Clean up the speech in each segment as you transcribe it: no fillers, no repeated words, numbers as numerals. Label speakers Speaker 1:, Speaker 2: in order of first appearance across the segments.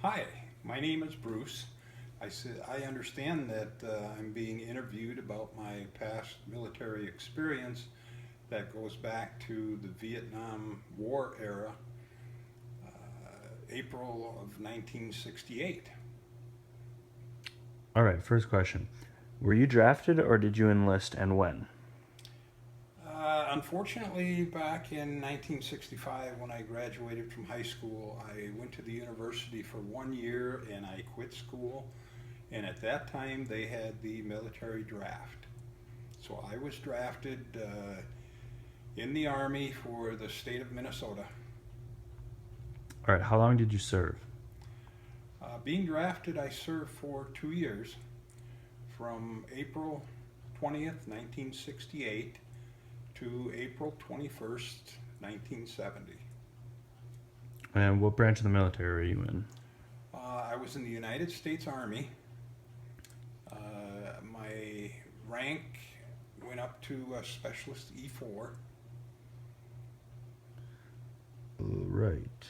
Speaker 1: Hi, my name is Bruce. I understand that I'm being interviewed about my past military experience that goes back to the Vietnam War era, April of 1968.
Speaker 2: All right, first question. Were you drafted or did you enlist and when?
Speaker 1: Unfortunately, back in 1965, when I graduated from high school, I went to the university for 1 year and I quit school. And at that time, they had the military draft. So I was drafted in the Army for the state of Minnesota.
Speaker 2: All right, how long did you serve?
Speaker 1: Being drafted, I served for 2 years from April 20th, 1968 to April 21st, 1970.
Speaker 2: And what branch of the military were you in?
Speaker 1: I was in the United States Army. My rank went up to Specialist E4.
Speaker 2: All right.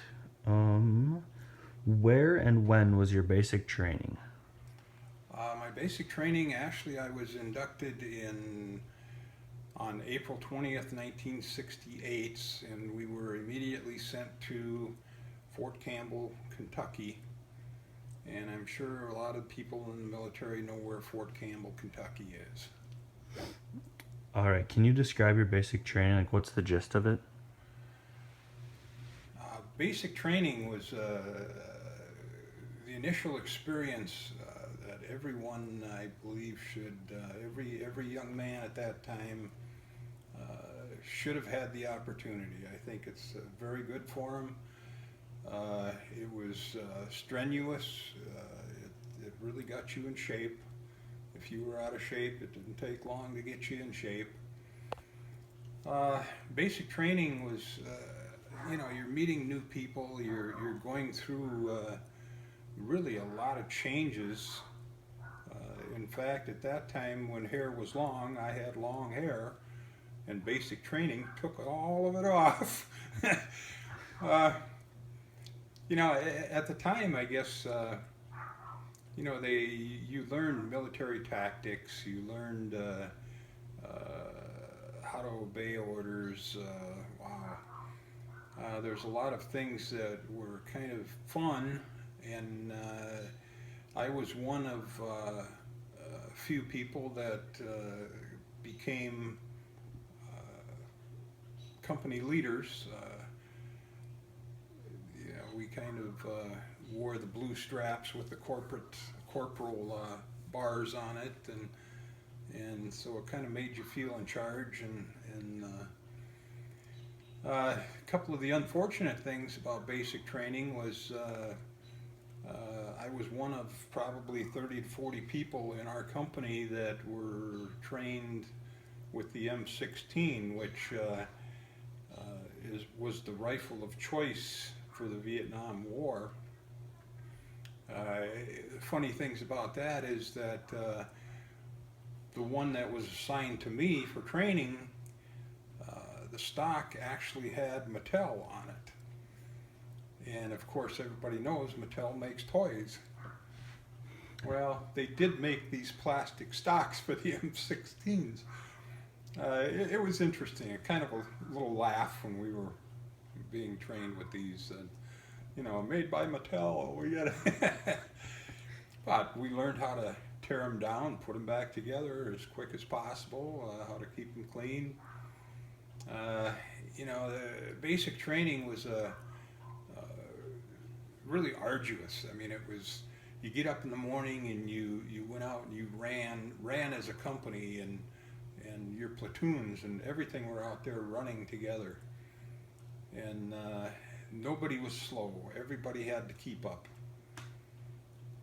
Speaker 2: Where and when was your basic training?
Speaker 1: My basic training, actually, I was inducted in on April 20th, 1968, and we were immediately sent to Fort Campbell, Kentucky. And I'm sure a lot of people in the military know where Fort Campbell, Kentucky is.
Speaker 2: All right, can you describe your basic training? Like, what's the gist of it?
Speaker 1: Basic training was the initial experience that everyone, I believe, should, every young man at that time should have had the opportunity. I think it's very good for them. It was strenuous. It really got you in shape. If you were out of shape, it didn't take long to get you in shape. Basic training was, you're meeting new people. You're going through really a lot of changes. In fact, at that time when hair was long, I had long hair, and basic training took all of it off. At the time, I guess, you learned military tactics. You learned how to obey orders. Wow. There's a lot of things that were kind of fun, and I was one of a few people that became company leaders. We kind of wore the blue straps with the corporal bars on it, and so it kind of made you feel in charge. And a couple of the unfortunate things about basic training was I was one of probably 30 to 40 people in our company that were trained with the M16, which was the rifle of choice for the Vietnam War. Funny things about that is that the one that was assigned to me for training, the stock actually had Mattel on it. And of course, everybody knows Mattel makes toys. Well, they did make these plastic stocks for the M16s. It was interesting, kind of a little laugh when we were being trained with these, made by Mattel. We got but we learned how to tear them down, put them back together as quick as possible, how to keep them clean. The basic training was really arduous. I mean, it was, you get up in the morning and you went out and you ran as a company, and your platoons and everything were out there running together. And nobody was slow. Everybody had to keep up.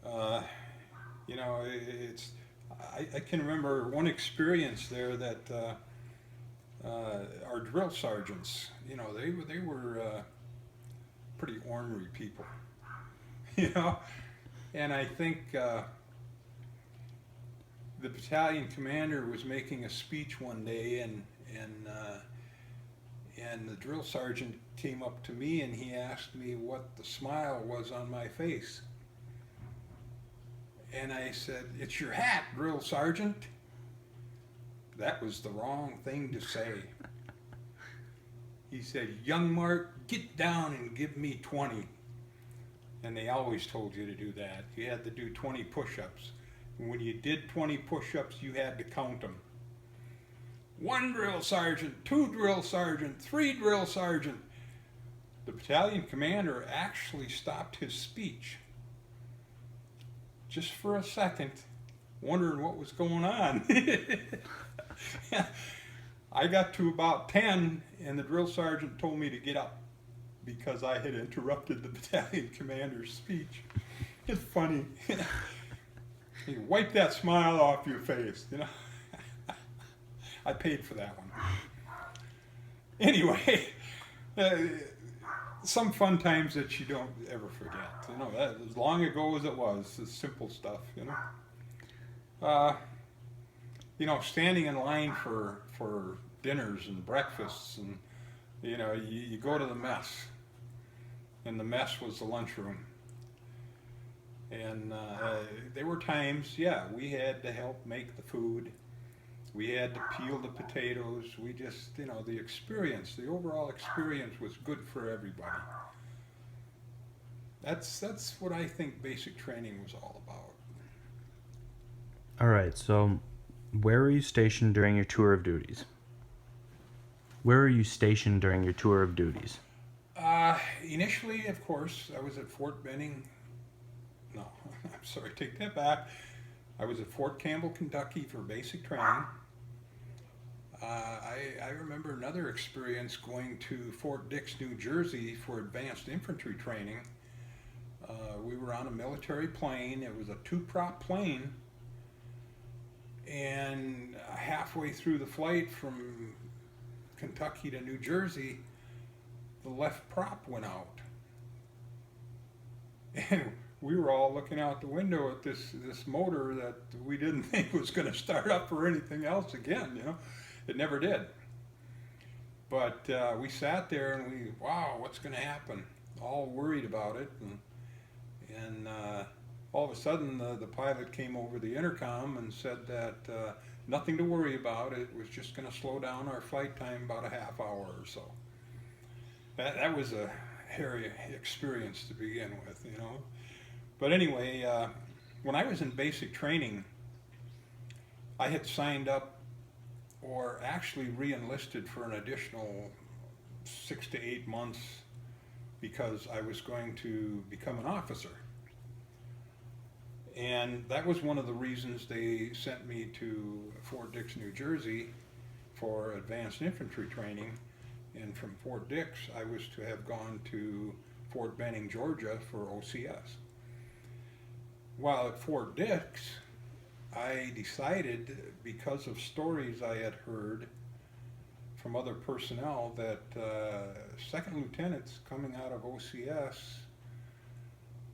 Speaker 1: I can remember one experience there that our drill sergeants, they were pretty ornery people, and I think the battalion commander was making a speech one day, and the drill sergeant came up to me and he asked me what the smile was on my face. And I said, "It's your hat, drill sergeant." That was the wrong thing to say. He said, "Young Mark, get down and give me 20. And they always told you to do that. You had to do 20 push-ups. And when you did 20 push-ups, you had to count them. 1 drill sergeant, 2 drill sergeant, 3 drill sergeant. The battalion commander actually stopped his speech just for a second, wondering what was going on. I got to about 10, and the drill sergeant told me to get up because I had interrupted the battalion commander's speech. It's funny. You wipe that smile off your face, you know. I paid for that one. Anyway, some fun times that you don't ever forget. You know, that as long ago as it was, the simple stuff, you know. You know, standing in line for dinners and breakfasts, and you know, you go to the mess, and the mess was the lunchroom. And there were times, yeah, we had to help make the food. We had to peel the potatoes. We just, you know, the experience, the overall experience was good for everybody. That's what I think basic training was all about.
Speaker 2: All right, so where were you stationed during your tour of duties? Where were you stationed during your tour of duties?
Speaker 1: Initially, of course, I was at Fort Benning. No, I'm sorry, take that back. I was at Fort Campbell, Kentucky for basic training. I remember another experience going to Fort Dix, New Jersey for advanced infantry training. We were on a military plane. It was a 2-prop plane. And halfway through the flight from Kentucky to New Jersey, the left prop went out. And we were all looking out the window at this motor that we didn't think was going to start up or anything else again, you know. It never did. But we sat there and wow, what's going to happen? All worried about it. And all of a sudden the pilot came over the intercom and said that nothing to worry about. It was just going to slow down our flight time about a half hour or so. That was a hairy experience to begin with, you know. But anyway, when I was in basic training, I had signed up or actually re-enlisted for an additional 6 to 8 months because I was going to become an officer. And that was one of the reasons they sent me to Fort Dix, New Jersey for advanced infantry training. And from Fort Dix, I was to have gone to Fort Benning, Georgia for OCS. While at Fort Dix, I decided, because of stories I had heard from other personnel, that second lieutenants coming out of OCS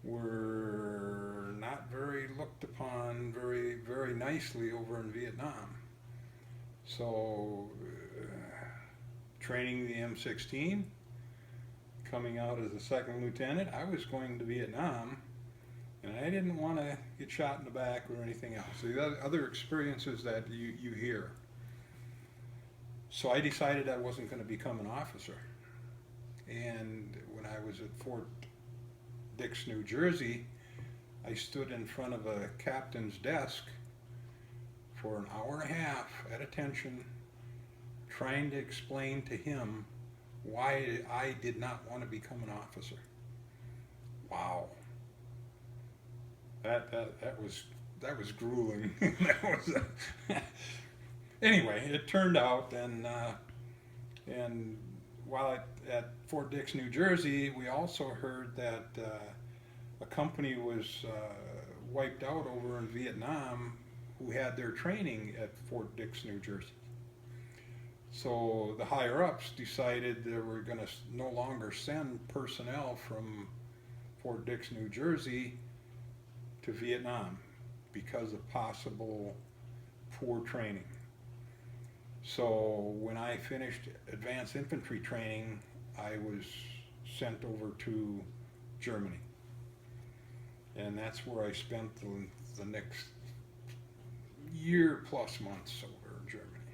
Speaker 1: were not very looked upon very nicely over in Vietnam. So training the M16, coming out as a second lieutenant, I was going to Vietnam, and I didn't want to get shot in the back or anything else. So the other experiences that you hear. So I decided I wasn't going to become an officer. And when I was at Fort Dix, New Jersey, I stood in front of a captain's desk for an hour and a half at attention, trying to explain to him why I did not want to become an officer. Wow. That was grueling. That was anyway, it turned out, and while at Fort Dix, New Jersey, we also heard that a company was wiped out over in Vietnam who had their training at Fort Dix, New Jersey. So the higher-ups decided they were going to no longer send personnel from Fort Dix, New Jersey to Vietnam because of possible poor training. So when I finished advanced infantry training, I was sent over to Germany. And that's where I spent the next year plus months over in Germany.